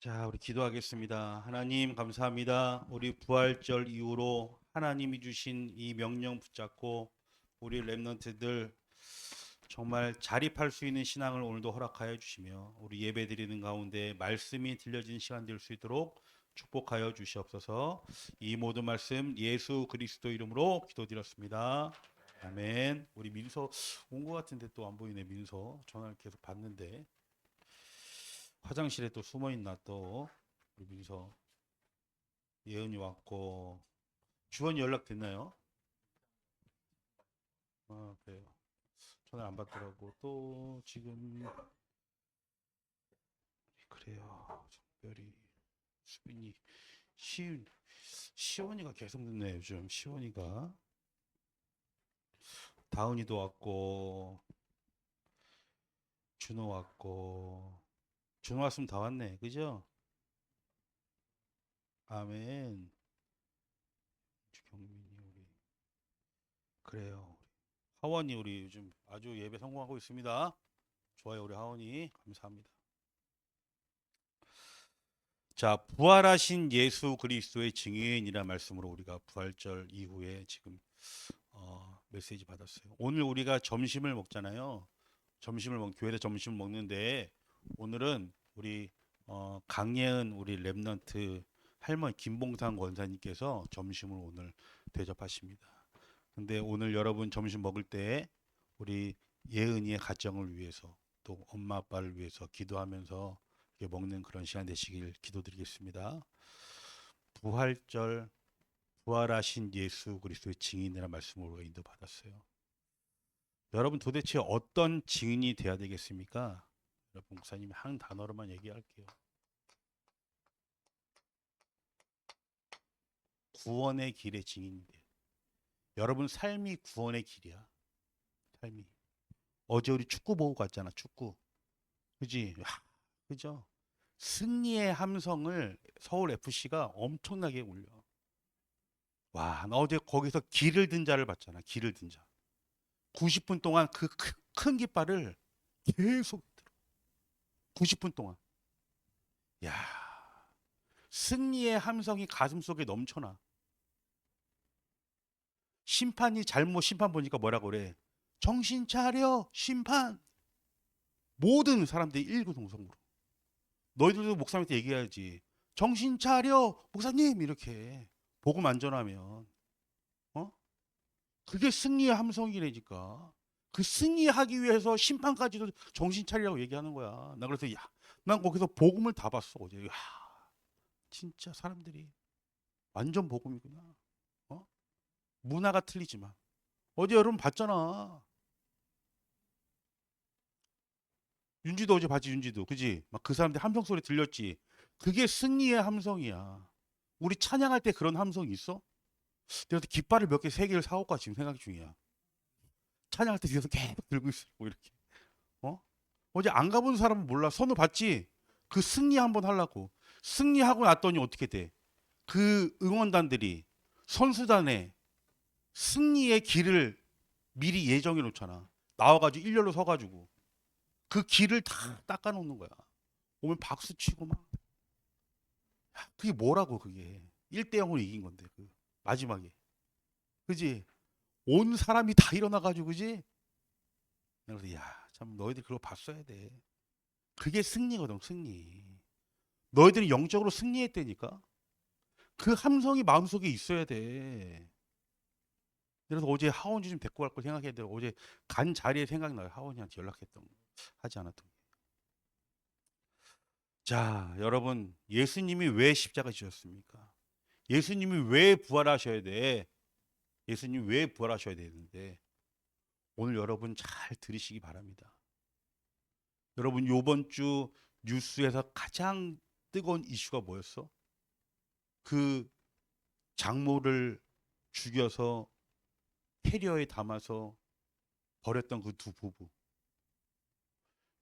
자, 우리 기도하겠습니다. 하나님 감사합니다. 우리 부활절 이후로 하나님이 주신 이 명령 붙잡고 우리 렘넌트들 정말 자립할 수 있는 신앙을 오늘도 허락하여 주시며 우리 예배 드리는 가운데 말씀이 들려진 시간 될 수 있도록 축복하여 주시옵소서. 이 모든 말씀 예수 그리스도 이름으로 기도드렸습니다. 아멘. 우리 민서 온 것 같은데 또 안 보이네. 민서 전화를 계속 받는데 화장실에 또 숨어 있나 또 우리 민서. 예은이 왔고 주원이 연락 됐나요? 아, 그래요. 전화 안 받더라고. 또 지금 그래요. 정별이 수빈이 시원이가 계속 늦네 요즘. 시원이가 다은이도 왔고 준호 왔고 준호 왔으면 다 왔네. 그죠? 아멘. 경민이 우리 그래요. 하원이 우리 요즘 아주 예배 성공하고 있습니다. 좋아요 우리 하원이 감사합니다. 자, 부활하신 예수 그리스도의 증인이라는 말씀으로 우리가 부활절 이후에 지금 메시지 받았어요. 오늘 우리가 점심을 먹잖아요. 교회에서 점심을 먹는데 오늘은 우리 강예은 우리 랩넌트 할머니 김봉상 권사님께서 점심을 오늘 대접하십니다. 근데 오늘 여러분 점심 먹을 때 우리 예은이의 가정을 위해서 또 엄마 아빠를 위해서 기도하면서 먹는 그런 시간 되시길 기도드리겠습니다. 부활절 부활하신 예수 그리스도의 증인이라는 말씀으로 인도받았어요. 여러분 도대체 어떤 증인이 돼야 되겠습니까? 여러분 목사님이 한 단어로만 얘기할게요. 구원의 길의 증인이 돼요. 여러분 삶이 구원의 길이야. 삶이. 어제 우리 축구 보고 갔잖아. 축구. 그지? 그죠? 승리의 함성을 서울 FC가 엄청나게 울려. 와, 나 어제 거기서 기를 든 자를 봤잖아. 기를 든 자. 90분 동안 그 큰 깃발을 계속 들어. 90분 동안. 야, 승리의 함성이 가슴속에 넘쳐나. 심판이 잘못 심판 보니까 뭐라고 그래? 정신 차려, 심판. 모든 사람들이 일구동성으로. 너희들도 목사님한테 얘기해야지. 정신 차려, 목사님 이렇게 복음 안전하면. 어? 그게 승리의 함성이라니까. 그 승리하기 위해서 심판까지도 정신 차리라고 얘기하는 거야. 나 그래서 난 거기서 복음을 다 봤어 어제. 진짜 사람들이 완전 복음이구나. 어? 문화가 틀리지만 어제 여러분 봤잖아. 윤지도 어제 봤지 윤지도 그지? 막 그 사람들 함성 소리 들렸지. 그게 승리의 함성이야. 우리 찬양할 때 그런 함성이 있어? 내가 깃발을 몇 개, 세 개를 사올까 지금 생각 중이야. 찬양할 때 뒤에서 계속 들고 있어. 뭐 이렇게. 어? 어제 안 가본 사람은 몰라. 선우 봤지? 그 승리 한번 하려고. 승리하고 났더니 어떻게 돼? 그 응원단들이 선수단에 승리의 길을 미리 예정해 놓잖아. 나와가지고 일렬로 서가지고 그 길을 다 닦아 놓는 거야. 오면 박수 치고 막. 그게 뭐라고 그게. 1대 0으로 이긴 건데 그 마지막에. 그지? 온 사람이 다 일어나가지고 그지? 그래서 참 너희들 그거 봤어야 돼. 그게 승리거든 승리. 너희들이 영적으로 승리했다니까. 그 함성이 마음속에 있어야 돼. 그래서 어제 하원이 좀 데리고 갈 걸 생각했는데 어제 간 자리에 생각나요. 하원이한테 연락했던 거. 하지 않았던 거. 자, 여러분 예수님이 왜 십자가 지셨습니까? 예수님이 왜 부활하셔야 돼? 예수님이 왜 부활하셔야 되는데 오늘 여러분 잘 들으시기 바랍니다. 여러분 요번 주 뉴스에서 가장 뜨거운 이슈가 뭐였어? 그 장모를 죽여서 캐리어에 담아서 버렸던 그 두 부부.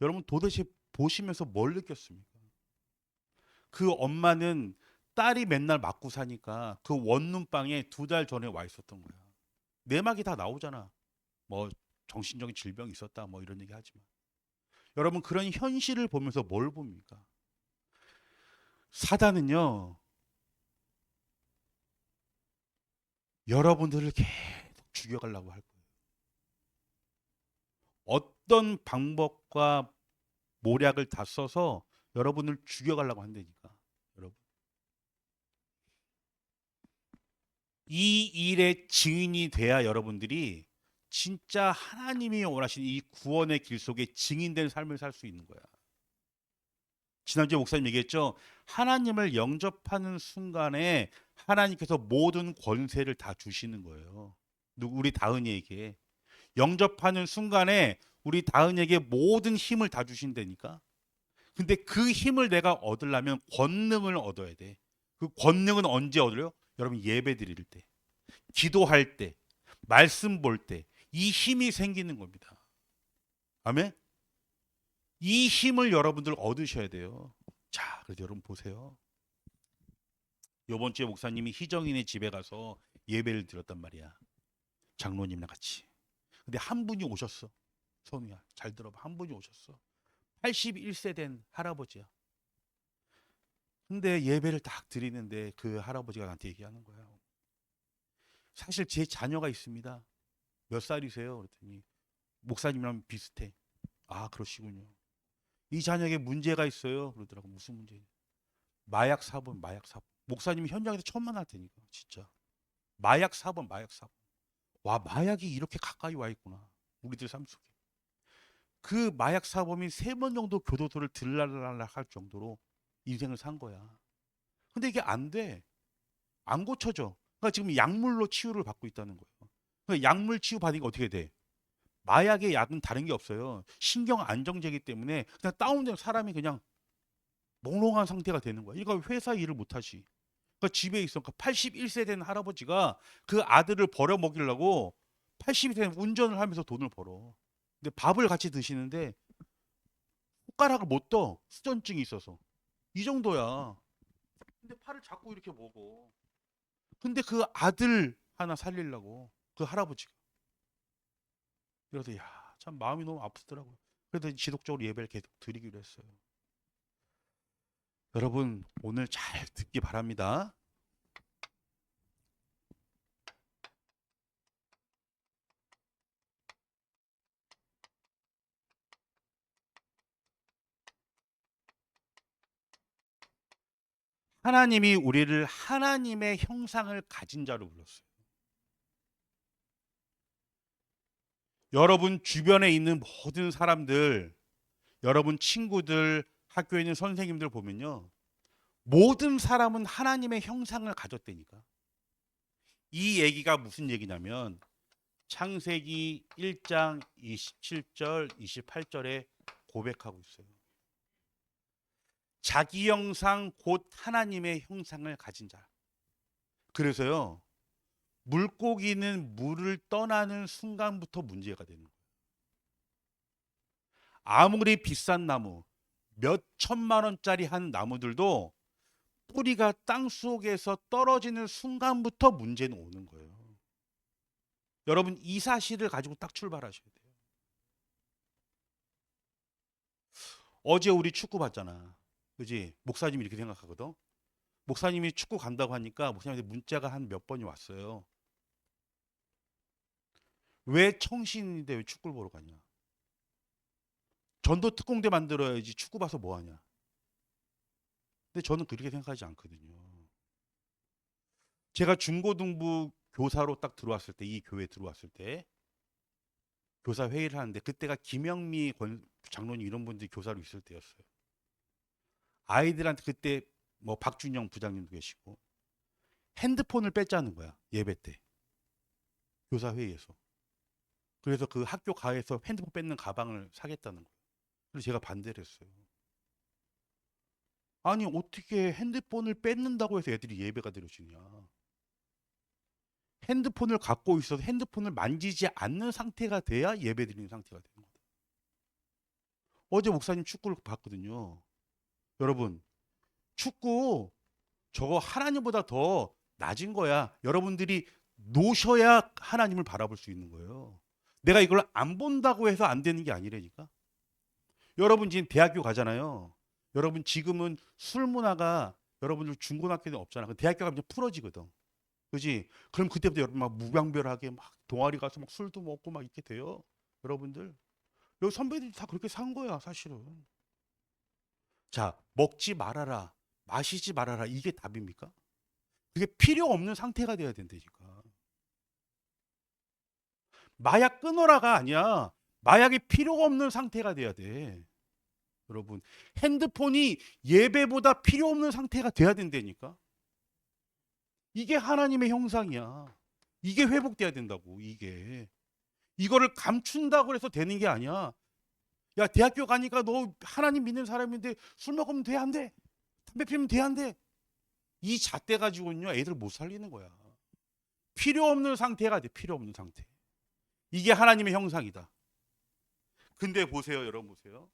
여러분 도대체 보시면서 뭘 느꼈습니까? 그 엄마는 딸이 맨날 맞고 사니까 그 원룸방에 2달 전에 와 있었던 거야. 내막이 다 나오잖아. 뭐 정신적인 질병이 있었다 뭐 이런 얘기 하지만. 여러분 그런 현실을 보면서 뭘 봅니까? 사단은요, 여러분들을 계속 죽여가려고 할 거예요. 어떤 방법과 모략을 다 써서 여러분을 죽여가려고 한다니까. 여러분, 이 일의 증인이 돼야 여러분들이 진짜 하나님이 원하시는 이 구원의 길 속에 증인된 삶을 살 수 있는 거야. 지난주에 목사님 얘기했죠. 하나님을 영접하는 순간에 하나님께서 모든 권세를 다 주시는 거예요. 우리 다은이에게. 영접하는 순간에 우리 다은이에게 모든 힘을 다 주신다니까. 근데 그 힘을 내가 얻으려면 권능을 얻어야 돼. 그 권능은 언제 얻어요? 여러분 예배 드릴 때, 기도할 때, 말씀 볼 때 이 힘이 생기는 겁니다. 아멘? 이 힘을 여러분들 얻으셔야 돼요. 자, 그래서 여러분 보세요. 이번 주에 목사님이 희정이네 집에 가서 예배를 드렸단 말이야. 장로님이랑 같이. 근데 한 분이 오셨어. 선우야, 잘 들어봐. 한 분이 오셨어. 81세 된 할아버지야. 근데 예배를 딱 드리는데 그 할아버지가 나한테 얘기하는 거야. 사실 제 자녀가 있습니다. 몇 살이세요? 그랬더니 목사님이랑 비슷해. 아, 그러시군요. 이 자녀에게 문제가 있어요. 그러더라고. 무슨 문제? 마약 사범, 마약 사범. 목사님이 현장에서 처음 만날 테니까 진짜. 마약 사범, 마약 사범. 와, 마약이 이렇게 가까이 와 있구나. 우리들 삶 속에. 그 마약 사범이 3번 정도 교도소를 들락날락 할 정도로 인생을 산 거야. 근데 이게 안 돼. 안 고쳐져. 그러니까 지금 약물로 치유를 받고 있다는 거예요. 그러니까 약물 치유 받으니까 어떻게 돼? 마약의 약은 다른 게 없어요. 신경 안정제이기 때문에 그냥 다운된 사람이 그냥 몽롱한 상태가 되는 거야. 그러니까 회사 일을 못 하지. 그러니까 집에 있어. 그러니까 81세 된 할아버지가 그 아들을 버려 먹이려고 80세 된 운전을 하면서 돈을 벌어. 근데 밥을 같이 드시는데 손가락을 못 떠. 수전증이 있어서. 이 정도야. 근데 팔을 자꾸 이렇게 먹어. 근데 그 아들 하나 살리려고 그 할아버지가. 그래서 야, 참 마음이 너무 아프더라고요. 그래서 지속적으로 예배를 계속 드리기로 했어요. 여러분 오늘 잘 듣기 바랍니다. 하나님이 우리를 하나님의 형상을 가진 자로 불렀어요. 여러분 주변에 있는 모든 사람들, 여러분 친구들, 학교에 있는 선생님들 보면요. 모든 사람은 하나님의 형상을 가졌다니까. 이 얘기가 무슨 얘기냐면 창세기 1장 27절, 28절에 고백하고 있어요. 자기 형상 곧 하나님의 형상을 가진 자. 그래서요. 물고기는 물을 떠나는 순간부터 문제가 되는 거예요. 아무리 비싼 나무, 몇 천만 원짜리 한 나무들도 뿌리가 땅 속에서 떨어지는 순간부터 문제는 오는 거예요. 여러분 이 사실을 가지고 딱 출발하셔야 돼요. 어제 우리 축구 봤잖아. 그지? 목사님이 이렇게 생각하거든. 목사님이 축구 간다고 하니까 목사님한테 문자가 한 몇 번이 왔어요. 왜 청신인데 왜 축구를 보러 가냐? 전도 특공대 만들어야지 축구 봐서 뭐 하냐? 근데 저는 그렇게 생각하지 않거든요. 제가 중고등부 교사로 딱 들어왔을 때, 이 교회 들어왔을 때 교사 회의를 하는데 그때가 김영미 장로님 이런 분들이 교사로 있을 때였어요. 아이들한테 그때 뭐 박준영 부장님도 계시고 핸드폰을 뺐자는 거야. 예배 때. 교사 회의에서. 그래서 그 학교 가에서 핸드폰 뺏는 가방을 사겠다는 거예요. 그래서 제가 반대를 했어요. 아니 어떻게 핸드폰을 뺏는다고 해서 애들이 예배가 드려지냐. 핸드폰을 갖고 있어서 핸드폰을 만지지 않는 상태가 돼야 예배 드리는 상태가 되는 거다. 어제 목사님 축구를 봤거든요. 여러분 축구 저거 하나님보다 더 낮은 거야. 여러분들이 노셔야 하나님을 바라볼 수 있는 거예요. 내가 이걸 안 본다고 해서 안 되는 게 아니라니까. 여러분 지금 대학교 가잖아요. 여러분 지금은 술 문화가 여러분들 중고등학교 때는 없잖아. 그 대학교 가면 이제 풀어지거든. 그지? 그럼 그때부터 여러분 막 무병별하게 막 동아리 가서 막 술도 먹고 막 이렇게 돼요. 여러분들. 여기 선배들이 다 그렇게 산 거야, 사실은. 자, 먹지 말아라. 마시지 말아라. 이게 답입니까? 그게 필요 없는 상태가 돼야 된다니까. 마약 끊어라가 아니야. 마약이 필요가 없는 상태가 돼야 돼. 여러분, 핸드폰이 예배보다 필요 없는 상태가 돼야 된다니까. 이게 하나님의 형상이야. 이게 회복돼야 된다고. 이게 이거를 감춘다고 해서 되는 게 아니야. 야, 대학교 가니까 너 하나님 믿는 사람인데 술 먹으면 돼, 안 돼? 담배 피우면 돼, 안 돼? 이 잣대 가지고는요 애들 못 살리는 거야. 필요 없는 상태가 돼. 필요 없는 상태. 이게 하나님의 형상이다. 근데 보세요, 여러분 보세요.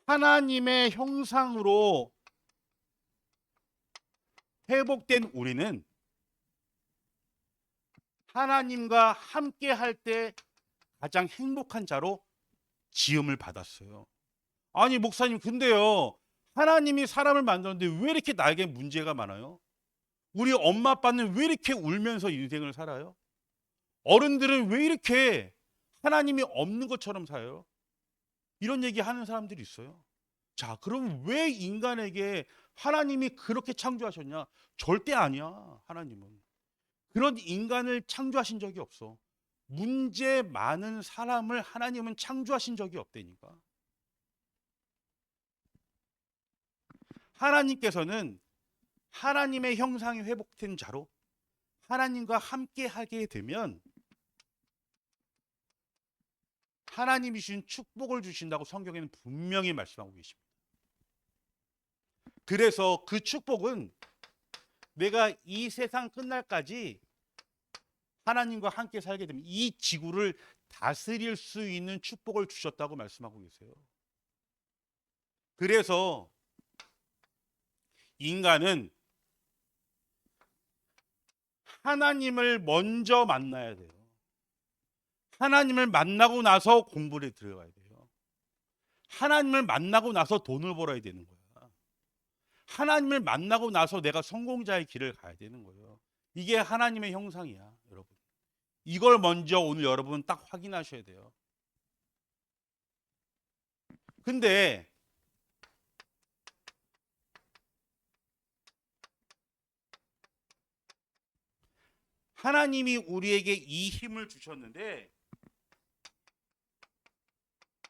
하나님의 형상으로 회복된 우리는 하나님과 함께 할 때 가장 행복한 자로 지음을 받았어요. 아니 목사님 근데요 하나님이 사람을 만들었는데 왜 이렇게 나에게 문제가 많아요? 우리 엄마 아빠는 왜 이렇게 울면서 인생을 살아요? 어른들은 왜 이렇게 하나님이 없는 것처럼 살아요? 이런 얘기 하는 사람들이 있어요. 자, 그럼 왜 인간에게 하나님이 그렇게 창조하셨냐? 절대 아니야. 하나님은 그런 인간을 창조하신 적이 없어. 문제 많은 사람을 하나님은 창조하신 적이 없다니까. 하나님께서는 하나님의 형상이 회복된 자로 하나님과 함께 하게 되면 하나님이 주신 축복을 주신다고 성경에는 분명히 말씀하고 계십니다. 그래서 그 축복은 내가 이 세상 끝날까지 하나님과 함께 살게 되면 이 지구를 다스릴 수 있는 축복을 주셨다고 말씀하고 계세요. 그래서 인간은 하나님을 먼저 만나야 돼요. 하나님을 만나고 나서 공부를 들어가야 돼요. 하나님을 만나고 나서 돈을 벌어야 되는 거야. 하나님을 만나고 나서 내가 성공자의 길을 가야 되는 거예요. 이게 하나님의 형상이야, 여러분. 이걸 먼저 오늘 여러분 딱 확인하셔야 돼요. 근데 하나님이 우리에게 이 힘을 주셨는데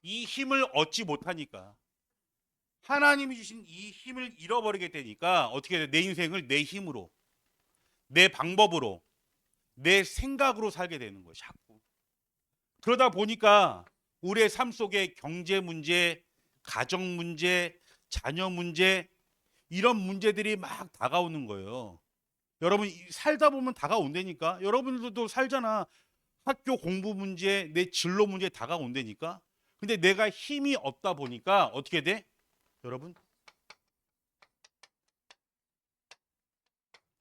이 힘을 얻지 못하니까 하나님이 주신 이 힘을 잃어버리게 되니까 어떻게 돼? 내 인생을 내 힘으로, 내 방법으로, 내 생각으로 살게 되는 거예요. 자꾸. 그러다 보니까 우리의 삶 속에 경제 문제, 가정 문제, 자녀 문제 이런 문제들이 막 다가오는 거예요. 여러분 살다 보면 다가온다니까. 여러분들도 살잖아. 학교 공부 문제, 내 진로 문제 다가온다니까. 근데 내가 힘이 없다 보니까 어떻게 돼? 여러분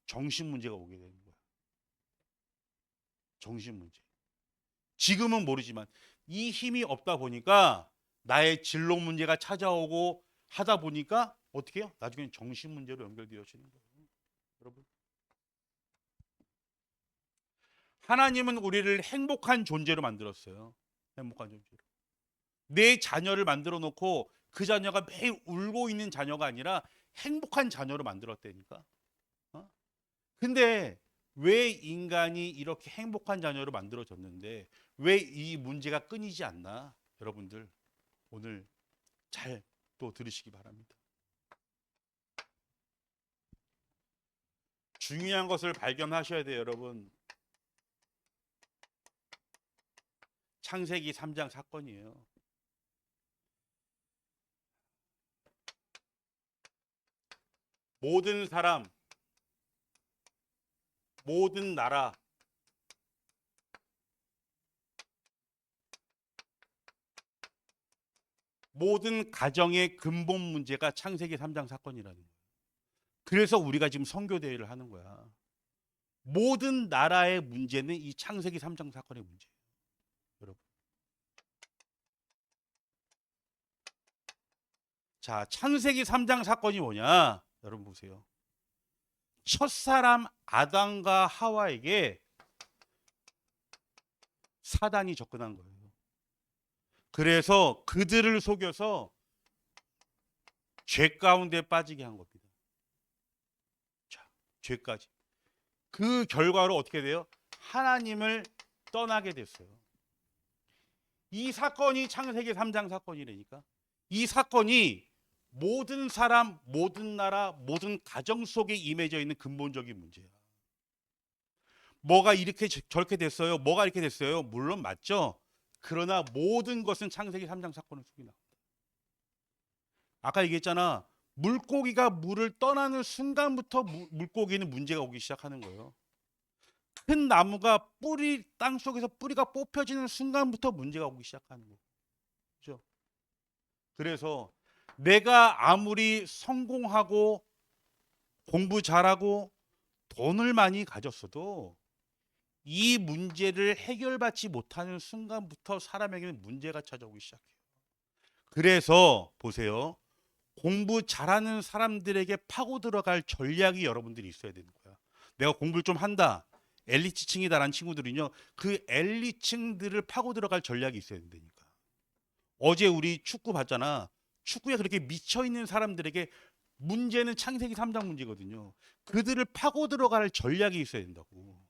정신 문제가 오게 되는 거야. 정신 문제. 지금은 모르지만 이 힘이 없다 보니까 나의 진로 문제가 찾아오고 하다 보니까 어떻게 해요? 나중에 정신 문제로 연결되어지는 거예요. 여러분 하나님은 우리를 행복한 존재로 만들었어요. 행복한 존재로. 내 자녀를 만들어 놓고 그 자녀가 매일 울고 있는 자녀가 아니라 행복한 자녀로 만들었다니까. 어? 근데 왜 인간이 이렇게 행복한 자녀로 만들어졌는데 왜 이 문제가 끊이지 않나? 여러분들 오늘 잘 또 들으시기 바랍니다. 중요한 것을 발견하셔야 돼요, 여러분. 창세기 3장 사건이에요. 모든 사람, 모든 나라, 모든 가정의 근본 문제가 창세기 3장 사건이라는 거예요. 그래서 우리가 지금 선교대회를 하는 거야. 모든 나라의 문제는 이 창세기 3장 사건의 문제예요. 여러분. 자, 창세기 3장 사건이 뭐냐? 여러분 보세요. 첫사람 아담과 하와에게 사단이 접근한 거예요. 그래서 그들을 속여서 죄 가운데 빠지게 한 겁니다. 자, 죄까지. 그 결과로 어떻게 돼요? 하나님을 떠나게 됐어요. 이 사건이 창세기 3장 사건이라니까. 이 사건이 모든 사람, 모든 나라, 모든 가정 속에 임해져 있는 근본적인 문제야. 뭐가 이렇게 저렇게 됐어요? 뭐가 이렇게 됐어요? 물론 맞죠. 그러나 모든 것은 창세기 3장 사건을 속에 나옵니다. 아까 얘기했잖아. 물고기가 물을 떠나는 순간부터 물고기는 문제가 오기 시작하는 거예요. 큰 나무가 땅 속에서 뿌리가 뽑혀지는 순간부터 문제가 오기 시작하는 거예요. 그렇죠? 그래서 내가 아무리 성공하고 공부 잘하고 돈을 많이 가졌어도 이 문제를 해결받지 못하는 순간부터 사람에게는 문제가 찾아오기 시작해요. 그래서 보세요. 공부 잘하는 사람들에게 파고 들어갈 전략이 여러분들이 있어야 되는 거야. 내가 공부를 좀 한다. 엘리트층이다라는 친구들은요. 그 엘리트층들을 파고 들어갈 전략이 있어야 된다니까. 어제 우리 축구 봤잖아. 축구에 그렇게 미쳐 있는 사람들에게 문제는 창세기 3장 문제거든요. 그들을 파고 들어갈 전략이 있어야 된다고.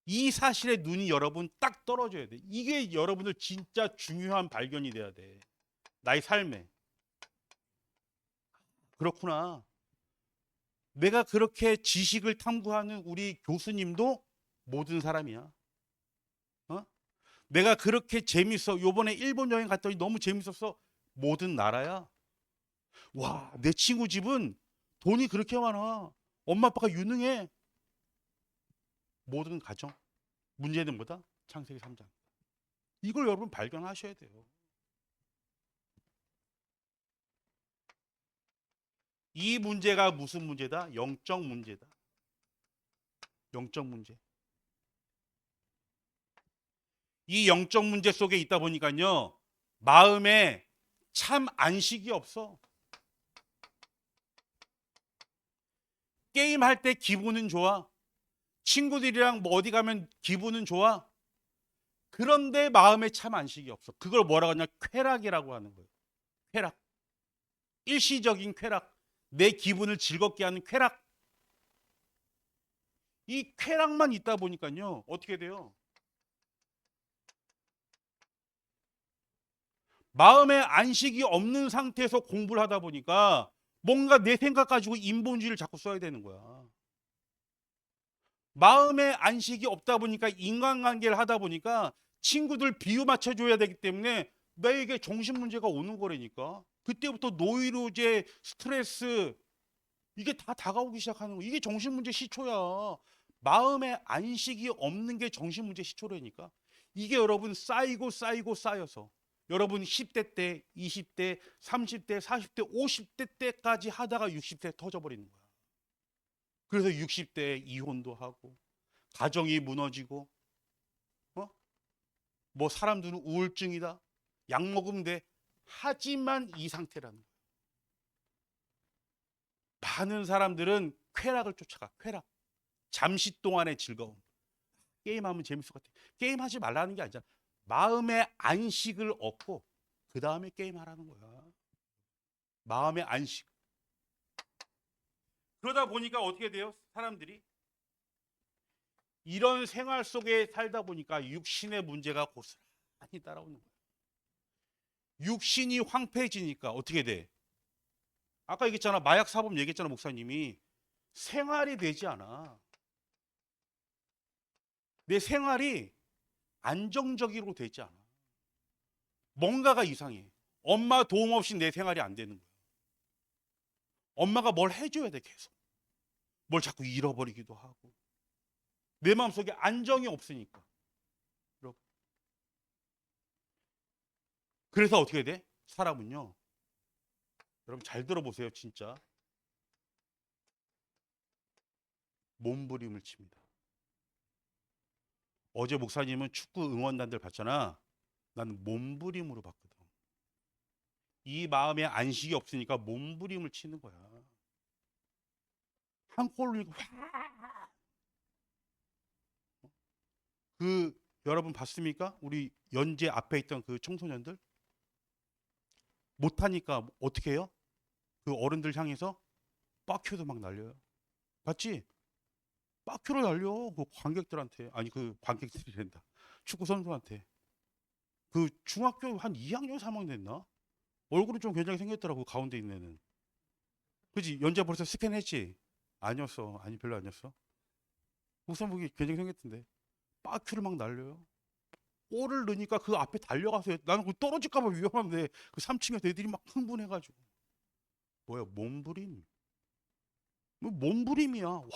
이 사실에 눈이 여러분 딱 떨어져야 돼. 이게 여러분들 진짜 중요한 발견이 돼야 돼. 나의 삶에. 그렇구나. 내가 그렇게 지식을 탐구하는 우리 교수님도 모든 사람이야. 어? 내가 그렇게 재밌어. 요번에 일본 여행 갔더니 너무 재밌었어. 모든 나라야. 와, 내 친구 집은 돈이 그렇게 많아. 엄마 아빠가 유능해. 모든 가정. 문제는 뭐다? 창세기 3장. 이걸 여러분 발견하셔야 돼요. 이 문제가 무슨 문제다? 영적 문제다. 영적 문제. 이 영적 문제 속에 있다 보니까요. 마음에 참 안식이 없어. 게임할 때 기분은 좋아. 친구들이랑 뭐 어디 가면 기분은 좋아. 그런데 마음에 참 안식이 없어. 그걸 뭐라고 하냐? 쾌락이라고 하는 거예요. 쾌락. 일시적인 쾌락. 내 기분을 즐겁게 하는 쾌락. 이 쾌락만 있다 보니까요. 어떻게 돼요? 마음에 안식이 없는 상태에서 공부를 하다 보니까 뭔가 내 생각 가지고 인본주의를 자꾸 써야 되는 거야. 마음에 안식이 없다 보니까 인간관계를 하다 보니까 친구들 비유 맞춰줘야 되기 때문에 나에게 정신 문제가 오는 거라니까. 그때부터 노이로제, 스트레스 이게 다 다가오기 시작하는 거. 이게 정신 문제 시초야. 마음에 안식이 없는 게 정신 문제 시초라니까. 이게 여러분 쌓이고 쌓이고 쌓여서 여러분 10대 때, 20대, 30대, 40대, 50대 때까지 하다가 60대 터져버리는 거야. 그래서 60대에 이혼도 하고 가정이 무너지고 뭐 사람들은 우울증이다. 약 먹으면 돼. 하지만 이 상태라는 거야. 많은 사람들은 쾌락을 쫓아가. 쾌락. 잠시 동안의 즐거움. 게임하면 재밌을 것 같아. 게임하지 말라는 게 아니잖아. 마음의 안식을 얻고 그 다음에 게임하라는 거야. 마음의 안식. 그러다 보니까 어떻게 돼요? 사람들이 이런 생활 속에 살다 보니까 육신의 문제가 고스란히 따라오는 거예요. 육신이 황폐해지니까 어떻게 돼? 아까 얘기했잖아. 마약 사범 얘기했잖아. 목사님이. 생활이 되지 않아. 내 생활이 안정적으로 되지 않아. 뭔가가 이상해. 엄마 도움 없이 내 생활이 안 되는 거야. 엄마가 뭘 해줘야 돼 계속. 뭘 자꾸 잃어버리기도 하고. 내 마음속에 안정이 없으니까. 그래서 어떻게 돼? 사람은요. 여러분 잘 들어보세요. 진짜. 몸부림을 칩니다. 어제 목사님은 축구 응원단들 봤잖아. 나는 몸부림으로 봤거든. 이 마음에 안식이 없으니까 몸부림을 치는 거야. 한 골로 그 여러분 봤습니까? 우리 연재 앞에 있던 그 청소년들 못하니까 어떻게 해요? 그 어른들 향해서 빠큐도 막 날려요. 봤지? 빠큐를 날려 그 관객들한테. 아니 그 관객들이 된다. 축구 선수한테. 그 중학교 한 2학년 3학년 됐나? 얼굴이 좀 굉장히 생겼더라고 가운데 있는 애는. 그지? 연재 벌써 스캔했지? 아니었어. 아니 별로 아니었어. 우선복이 굉장히 생겼던데. 빠큐를 막 날려요. 골을 넣으니까 그 앞에 달려가서 나는 그 떨어질까봐 위험한데 그 3층에서 애들이 막 흥분해가지고 뭐야 몸부림. 뭐 몸부림이야. 와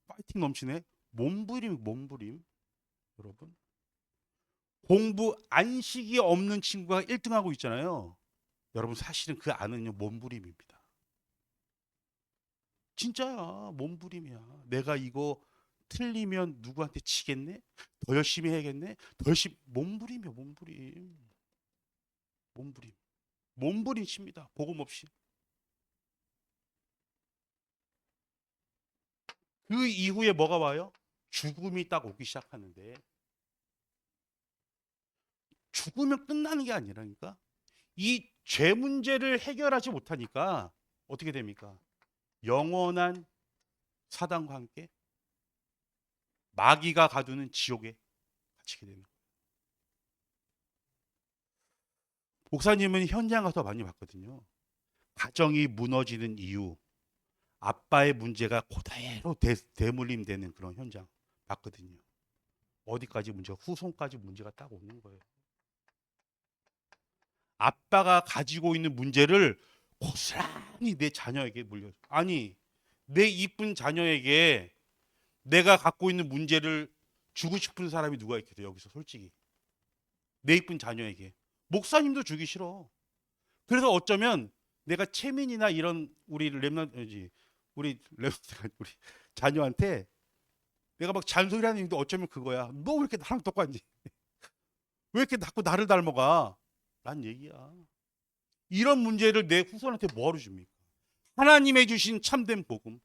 파이팅 넘치네. 몸부림 몸부림. 여러분 공부 안식이 없는 친구가 1등하고 있잖아요. 여러분 사실은 그 안은요 몸부림입니다. 진짜야 몸부림이야. 내가 이거 틀리면 누구한테 치겠네? 더 열심히 해야겠네? 더 열심히 몸부림이야 몸부림. 몸부림. 몸부림 칩니다. 복음 없이. 그 이후에 뭐가 와요? 죽음이 딱 오기 시작하는데 죽으면 끝나는 게 아니라니까. 이 죄 문제를 해결하지 못하니까 어떻게 됩니까? 영원한 사단과 함께 마귀가 가두는 지옥에 갇히게 되는 거예요. 목사님은 현장 가서 많이 봤거든요. 가정이 무너지는 이유, 아빠의 문제가 그대로 대물림되는 그런 현장 봤거든요. 어디까지 문제, 후손까지 문제가 딱 오는 거예요. 아빠가 가지고 있는 문제를 고스란히 내 자녀에게 물려. 아니, 내 이쁜 자녀에게 내가 갖고 있는 문제를 주고 싶은 사람이 누가 있겠어요? 여기서 솔직히. 내 이쁜 자녀에게. 목사님도 주기 싫어. 그래서 어쩌면 내가 채민이나 이런 우리 랩런지 우리 랩런트가 우리 자녀한테 내가 막 잔소리하는 이유도 어쩌면 그거야. 너 왜 이렇게 나랑 똑같니? 왜 이렇게 자꾸 나를 닮아가? 란 얘기야. 이런 문제를 내 후손한테 뭐하러 줍니까? 하나님의 주신 참된 복음,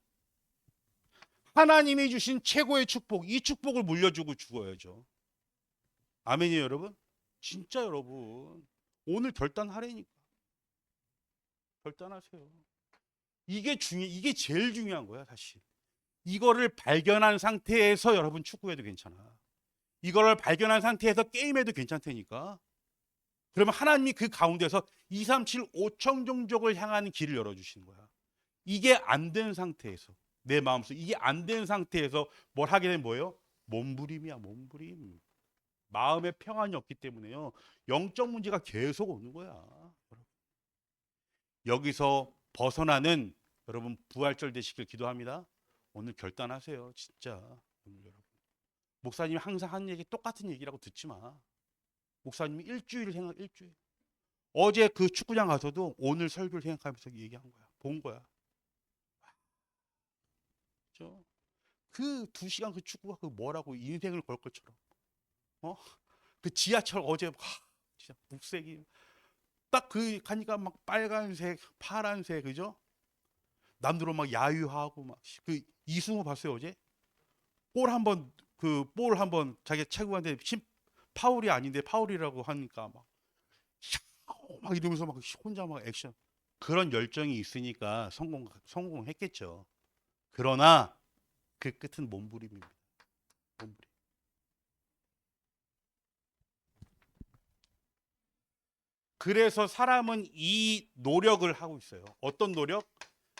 하나님이 주신 최고의 축복, 이 축복을 물려주고 죽어야죠. 아멘이에요, 여러분? 진짜 여러분, 오늘 결단하라니까. 결단하세요. 이게 제일 중요한 거야, 사실. 이거를 발견한 상태에서 여러분 축구해도 괜찮아. 이거를 발견한 상태에서 게임해도 괜찮다니까. 그러면 하나님이 그 가운데서 2, 3, 7, 5천 종족을 향하는 길을 열어주시는 거야. 이게 안 된 상태에서 내 마음속 이게 안 된 상태에서 뭘 하게 되면 뭐예요? 몸부림이야 몸부림. 마음의 평안이 없기 때문에요. 영적 문제가 계속 오는 거야. 여기서 벗어나는 여러분 부활절 되시길 기도합니다. 오늘 결단하세요. 진짜. 여러분. 목사님이 항상 하는 얘기 똑같은 얘기라고 듣지 마. 목사님이 일주일을 생각 일주일. 어제 그 축구장 가서도 오늘 설교를 생각하면서 얘기한 거야. 본 거야. 그렇죠? 그 2시간 그 축구가 그 뭐라고 인생을 걸 것처럼. 어? 그 지하철 어제 진짜 녹색이 딱 그 가니까 막 빨간색, 파란색 그죠? 남들은 막 야유하고 막 그 이승우 봤어요 어제? 볼 한번 그 볼 한번 자기 체구한테 파울이 아닌데 파울이라고 하니까 막 이러면서 막 혼자 막 액션 그런 열정이 있으니까 성공했겠죠. 그러나 그 끝은 몸부림입니다. 몸부림. 그래서 사람은 이 노력을 하고 있어요. 어떤 노력?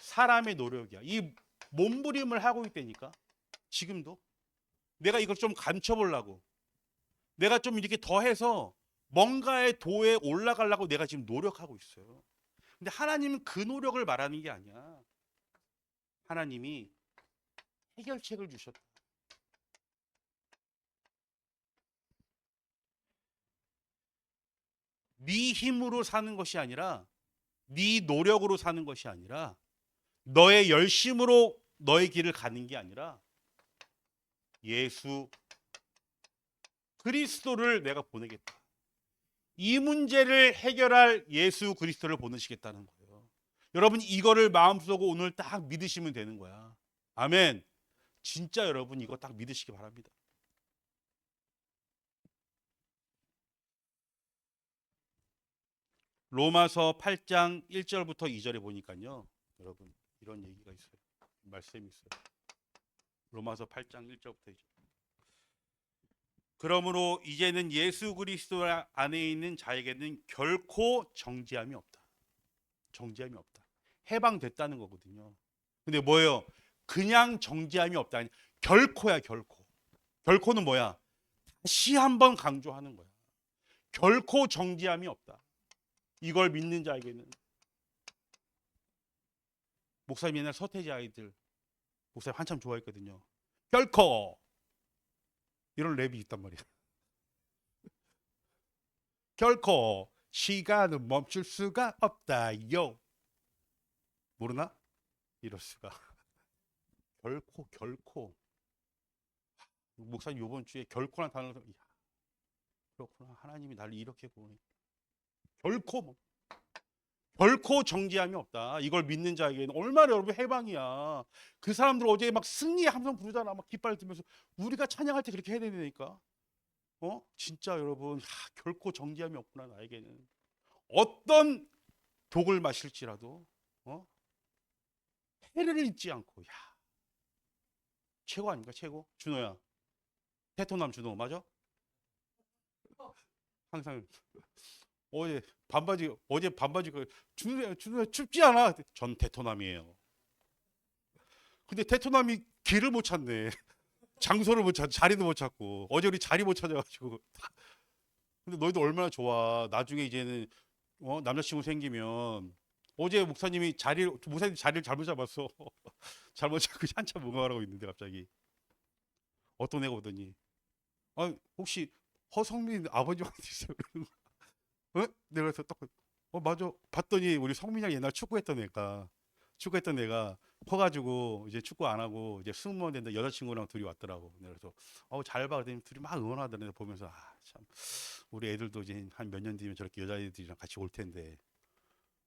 사람의 노력이야. 이 몸부림을 하고 있다니까. 지금도 내가 이걸 좀 감춰보려고 내가 좀 이렇게 더해서 뭔가의 도에 올라가려고 내가 지금 노력하고 있어요. 근데 하나님은 그 노력을 말하는 게 아니야. 하나님이 해결책을 주셨다. 네 힘으로 사는 것이 아니라 네 노력으로 사는 것이 아니라 너의 열심으로 너의 길을 가는 게 아니라 예수 그리스도를 내가 보내겠다. 이 문제를 해결할 예수 그리스도를 보내시겠다는 거예요. 여러분 이거를 마음속으로 오늘 딱 믿으시면 되는 거야. 아멘. 진짜 여러분 이거 딱 믿으시기 바랍니다. 로마서 8장 1절부터 2절에 보니까요. 여러분 이런 얘기가 있어요. 말씀이 있어요. 로마서 8장 1절부터 2절. 그러므로 이제는 예수 그리스도 안에 있는 자에게는 결코 정죄함이 없다. 정죄함이 없다. 해방됐다는 거거든요. 근데 뭐예요? 그냥 정죄함이 없다. 아니, 결코야, 결코. 결코는 뭐야? 다시 한번 강조하는 거야. 결코 정죄함이 없다. 이걸 믿는 자에게는. 목사님 옛날 서태지 아이들 목사님 한참 좋아했거든요. 결코 이런 랩이 있단 말이야. 결코 시간은 멈출 수가 없다요. 모르나? 이럴 수가. 결코 결코. 목사님 이번 주에 결코란 단어를 야, 그렇구나. 하나님이 나를 이렇게 보니 결코 뭐, 결코 정죄함이 없다. 이걸 믿는 자에게는 얼마나 여러분 해방이야. 그 사람들 어제 막 승리의 함성 부르잖아. 막 깃발 들면서 우리가 찬양할 때 그렇게 해야 되니까. 진짜 여러분 결코 정죄함이 없구나 나에게는. 어떤 독을 마실지라도 해를 잊지 않고. 야 최고 아닙니까 최고? 준호야. 테토남 준호 맞아? 항상 어제 반바지 준호야 춥지 않아? 전 테토남이에요. 근데 테토남이 길을 못 찾네. 장소를 못 찾, 자리도 못 찾고 어제 우리 자리 못 찾아가지고. 근데 너희도 얼마나 좋아. 나중에 이제는 남자친구 생기면 어제 목사님이 자리를 잘못 잡았어. 잘못 잡고 한참 묵어가라고 있는데 갑자기 어떤 애가 오더니 혹시 허성민 아버지한테 있어요? 내가 그래서 딱 맞아. 봤더니 우리 성민이랑 옛날 축구했던 애가 커가지고 이제 축구 안 하고 이제 승무원 된다 여자친구랑 둘이 왔더라고. 그래서 잘 봐. 그랬더니 둘이 막 응원하더니 보면서 참 우리 애들도 이제 한 몇 년 뒤면 저렇게 여자애들이랑 같이 올 텐데.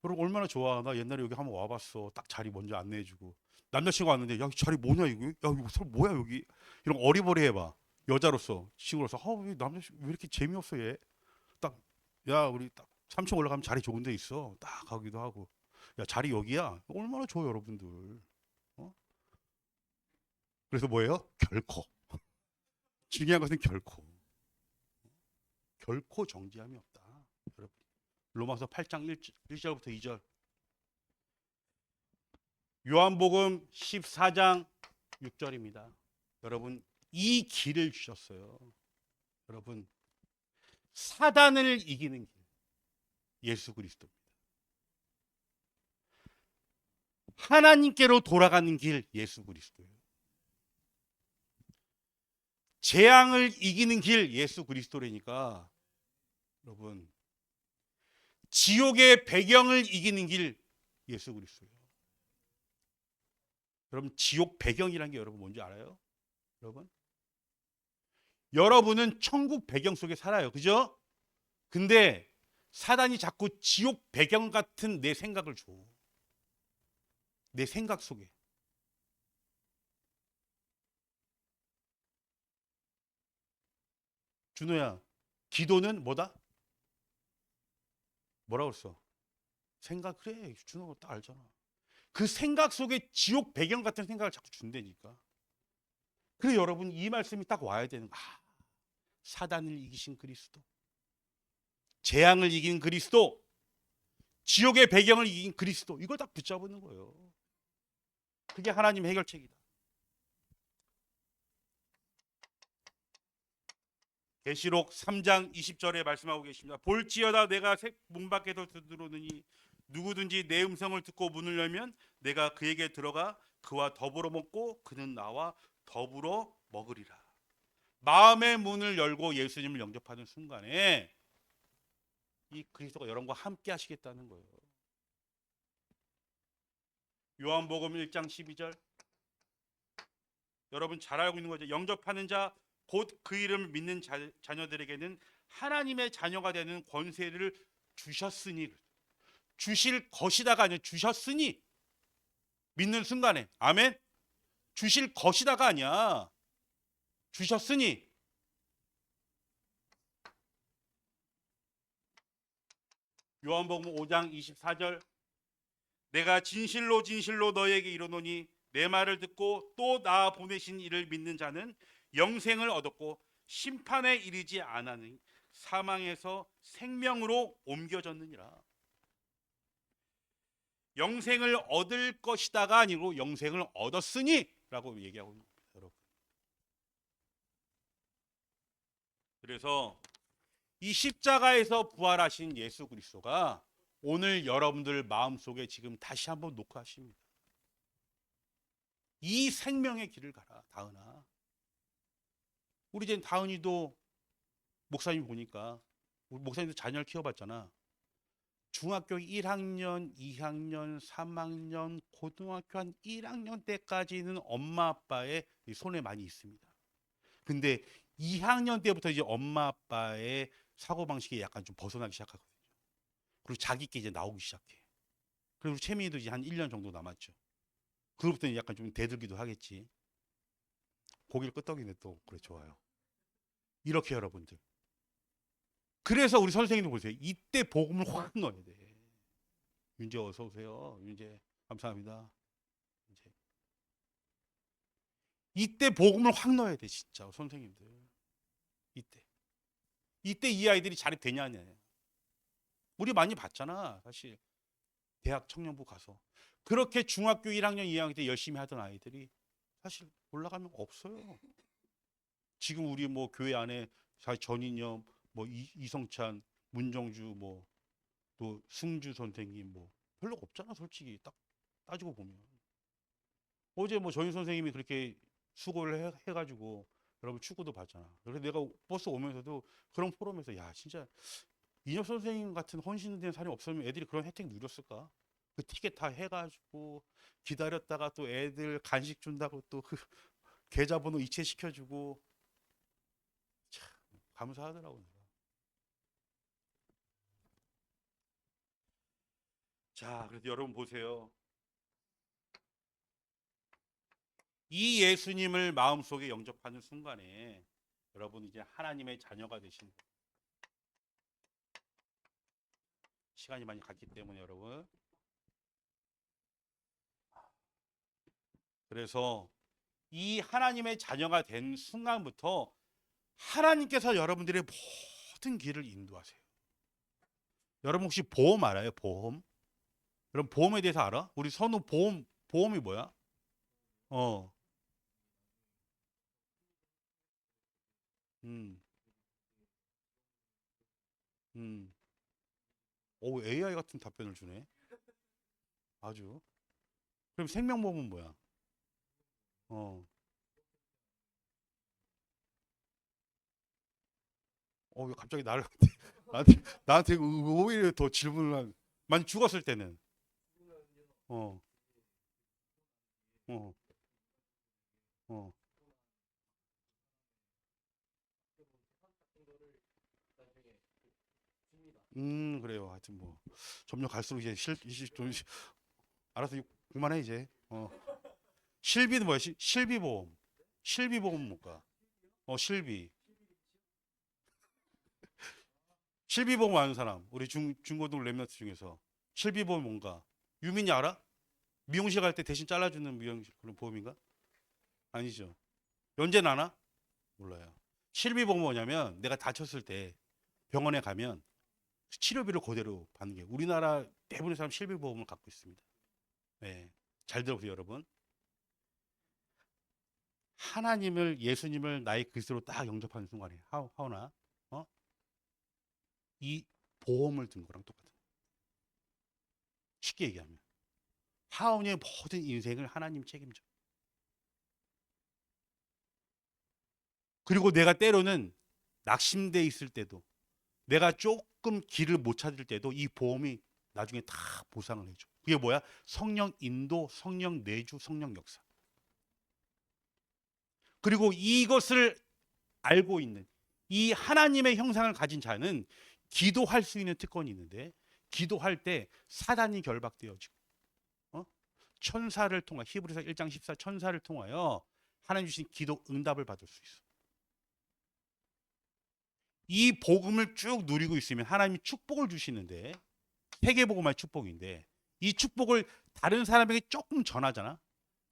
그리고 얼마나 좋아. 나 옛날에 여기 한번 와봤어. 딱 자리 먼저 안내해주고. 남자친구 왔는데 야, 이 자리 뭐냐 이거? 야, 이거 사람 뭐야 여기? 이런 거 어리버리 해봐. 여자로서 친구로서 왜 남자친구 왜 이렇게 재미없어 얘? 딱 야 우리 딱 3층 올라가면 자리 좋은 데 있어. 딱 가기도 하고. 야 자리 여기야. 얼마나 좋아 여러분들. 어? 그래서 뭐예요? 결코. 중요한 것은 결코 정죄함이 없다. 여러분. 로마서 8장 1절부터 2절. 요한복음 14장 6절입니다. 여러분 이 길을 주셨어요. 여러분 사단을 이기는 길 예수 그리스도입니다. 하나님께로 돌아가는 길 예수 그리스도예요. 재앙을 이기는 길 예수 그리스도라니까 여러분 지옥의 배경을 이기는 길 예수 그리스도예요. 여러분 지옥 배경이라는 게 여러분 뭔지 알아요? 여러분은 천국 배경 속에 살아요. 그죠? 근데 사단이 자꾸 지옥 배경 같은 내 생각을 줘. 내 생각 속에. 준호야, 기도는 뭐다? 뭐라고 했어? 생각. 그래, 준호가 딱 알잖아. 그 생각 속에 지옥 배경 같은 생각을 자꾸 준다니까. 그래 여러분 이 말씀이 딱 와야 되는 거야. 사단을 이기신 그리스도, 재앙을 이긴 그리스도, 지옥의 배경을 이긴 그리스도, 이걸 딱 붙잡는 거예요. 그게 하나님의 해결책이다. 계시록 3장 20절에 말씀하고 계십니다. 볼지어다 내가 문 밖에서 들어오느니 누구든지 내 음성을 듣고 문을 열면 내가 그에게 들어가 그와 더불어 먹고 그는 나와 더불어 먹으리라. 마음의 문을 열고 예수님을 영접하는 순간에 이 그리스도가 여러분과 함께 하시겠다는 거예요. 요한복음 1장 12절. 여러분 잘 알고 있는 거죠. 영접하는 자 곧 그 이름을 믿는 자녀들에게는 하나님의 자녀가 되는 권세를 주셨으니, 주실 것이다가 아니라 주셨으니, 믿는 순간에 아멘. 주실 것이다가 아니야, 주셨으니. 요한복음 5장 24절, 내가 진실로 진실로 너에게 이르노니 내 말을 듣고 또 나 보내신 이를 믿는 자는 영생을 얻었고 심판에 이르지 않으니 사망에서 생명으로 옮겨졌느니라. 영생을 얻을 것이다가 아니고 영생을 얻었으니 라고 얘기하고 있습니다, 여러분. 그래서 이 십자가에서 부활하신 예수 그리스도가 오늘 여러분들 마음속에 지금 다시 한번 녹화하십니다. 이 생명의 길을 가라, 다은아. 우리 이제 다은이도 목사님 보니까, 우리 목사님도 자녀를 키워봤잖아. 중학교 1학년, 2학년, 3학년, 고등학교 한 1학년 때까지는 엄마 아빠의 손에 많이 있습니다. 근데 2학년 때부터 이제 엄마 아빠의 사고방식이 약간 좀 벗어나기 시작하거든요. 그리고 자기께 이제 나오기 시작해. 그리고 채민이도 이제 한 1년 정도 남았죠. 그로부터 약간 좀 대들기도 하겠지. 고기를 끄떡이네 또. 그래, 좋아요. 이렇게 여러분들. 그래서 우리 선생님도 보세요. 이때 복음을 확 넣어야 돼. 윤재 어서 오세요. 윤재 감사합니다. 윤재. 이때 복음을 확 넣어야 돼, 진짜 선생님들. 이때 이 아이들이 자립되냐냐. 우리 많이 봤잖아, 사실. 대학 청년부 가서 그렇게 중학교 1학년, 2학년 때 열심히 하던 아이들이 사실 올라가면 없어요. 지금 우리 뭐 교회 안에 전인영, 뭐 이성찬, 문정주, 뭐 또 승주 선생님 뭐 별로 없잖아, 솔직히 딱 따지고 보면. 어제 뭐 전인 선생님이 그렇게 수고를 해가지고 여러분 축구도 봤잖아. 그래서 내가 버스 오면서도 그런 포럼에서 야, 진짜 인혁 선생님 같은 헌신된 사람이 없으면 애들이 그런 혜택 누렸을까? 그 티켓 다 해가지고 기다렸다가 또 애들 간식 준다고 또 그 계좌번호 이체시켜주고, 참 감사하더라고요. 자, 그래서 여러분 보세요. 이 예수님을 마음속에 영접하는 순간에 여러분 이제 하나님의 자녀가 되신, 시간이 많이 갔기 때문에 여러분, 그래서 이 하나님의 자녀가 된 순간부터 하나님께서 여러분들의 모든 길을 인도하세요. 여러분 혹시 보험 알아요? 보험? 여러분 보험에 대해서 알아? 우리 선우 보험이 뭐야? 어. 음. 음. 오, AI 같은 답변을 주네. 아주. 그럼 생명보험은 뭐야? 어. 왜 갑자기 나를 나한테 오히려 더 질문을 많이 죽었을 때는. 어. 어. 어. 그래요. 하여튼 뭐 점점 갈수록 이제 좀 알아서 그만해 이제. 실비는 뭐야? 실비보험. 실비보험 뭘까? 실비. 실비보험 아는 사람. 우리 중고등 랩런트 중에서 실비보험 뭔가? 유민이 알아? 미용실 갈 때 대신 잘라주는 미용실 그런 보험인가? 아니죠. 연재는 아나? 몰라요. 실비보험 뭐냐면 내가 다쳤을 때 병원에 가면 치료비를 그대로 받는 게, 우리나라 대부분의 사람 실비보험을 갖고 있습니다. 네. 잘 들어보세요, 여러분. 하나님을, 예수님을 나의 그리스도로 딱 영접하는 순간에 하오나 이 보험을 든 거랑 똑같아. 쉽게 얘기하면 하온의 모든 인생을 하나님 책임져. 그리고 내가 때로는 낙심돼 있을 때도, 내가 조금 길을 못 찾을 때도 이 보험이 나중에 다 보상을 해줘. 그게 뭐야? 성령 인도, 성령 내주, 성령 역사. 그리고 이것을 알고 있는, 이 하나님의 형상을 가진 자는 기도할 수 있는 특권이 있는데 기도할 때 사단이 결박되어지고 천사를 통하 히브리서 1장 14 천사를 통하여 하나님 주신 기도 응답을 받을 수 있어. 이 복음을 쭉 누리고 있으면 하나님이 축복을 주시는데 세계복음의 축복인데 이 축복을 다른 사람에게 조금 전하잖아.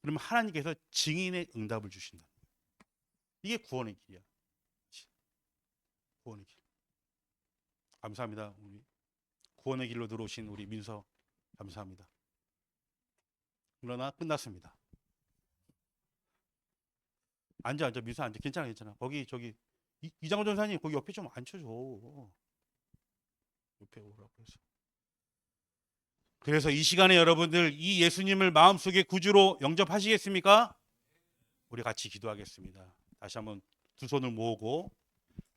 그러면 하나님께서 증인의 응답을 주신다. 이게 구원의 길이야. 구원의 길. 감사합니다. 우리 구원의 길로 들어오신 우리 민서 감사합니다. 그러나 끝났습니다. 앉아 민서 앉아. 괜찮아. 거기 저기 이장호 전사님 거기 옆에 좀 앉혀줘. 옆에 오라고 해서. 그래서 이 시간에 여러분들 이 예수님을 마음속에 구주로 영접하시겠습니까? 우리 같이 기도하겠습니다. 다시 한번 두 손을 모으고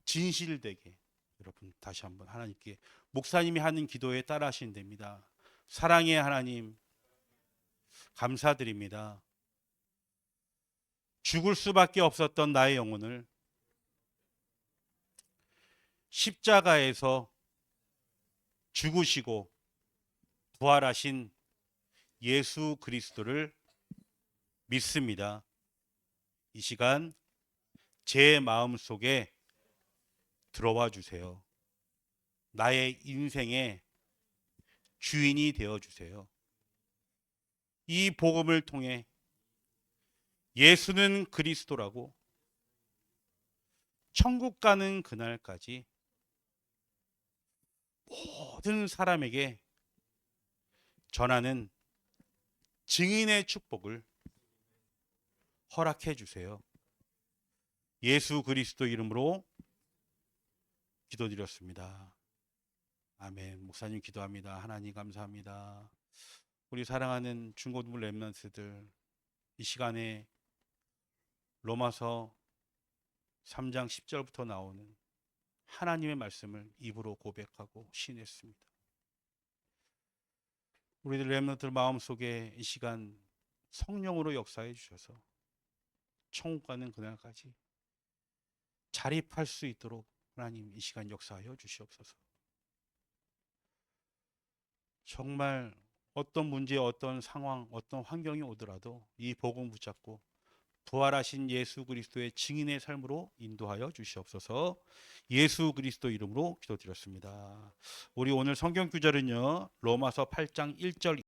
진실되게 여러분 다시 한번 하나님께 목사님이 하는 기도에 따라 하시면 됩니다. 사랑의 하나님 감사드립니다. 죽을 수밖에 없었던 나의 영혼을 십자가에서 죽으시고 부활하신 예수 그리스도를 믿습니다. 이 시간 제 마음속에 들어와 주세요. 나의 인생의 주인이 되어 주세요. 이 복음을 통해 예수는 그리스도라고 천국 가는 그날까지 모든 사람에게 전하는 증인의 축복을 허락해 주세요. 예수 그리스도 이름으로 기도드렸습니다. 아멘. 목사님 기도합니다. 하나님 감사합니다. 우리 사랑하는 중고등부 렘넌트들 이 시간에 로마서 3장 10절부터 나오는 하나님의 말씀을 입으로 고백하고 신했습니다. 우리들 렘넌트들 마음속에 이 시간 성령으로 역사해 주셔서 천국 가는 그날까지 자립할 수 있도록 하나님 이 시간 역사하여 주시옵소서. 정말 어떤 문제, 어떤 상황, 어떤 환경이 오더라도 이 복음 붙잡고 부활하신 예수 그리스도의 증인의 삶으로 인도하여 주시옵소서. 예수 그리스도 이름으로 기도드렸습니다. 우리 오늘 성경 구절은요. 로마서 8장 1절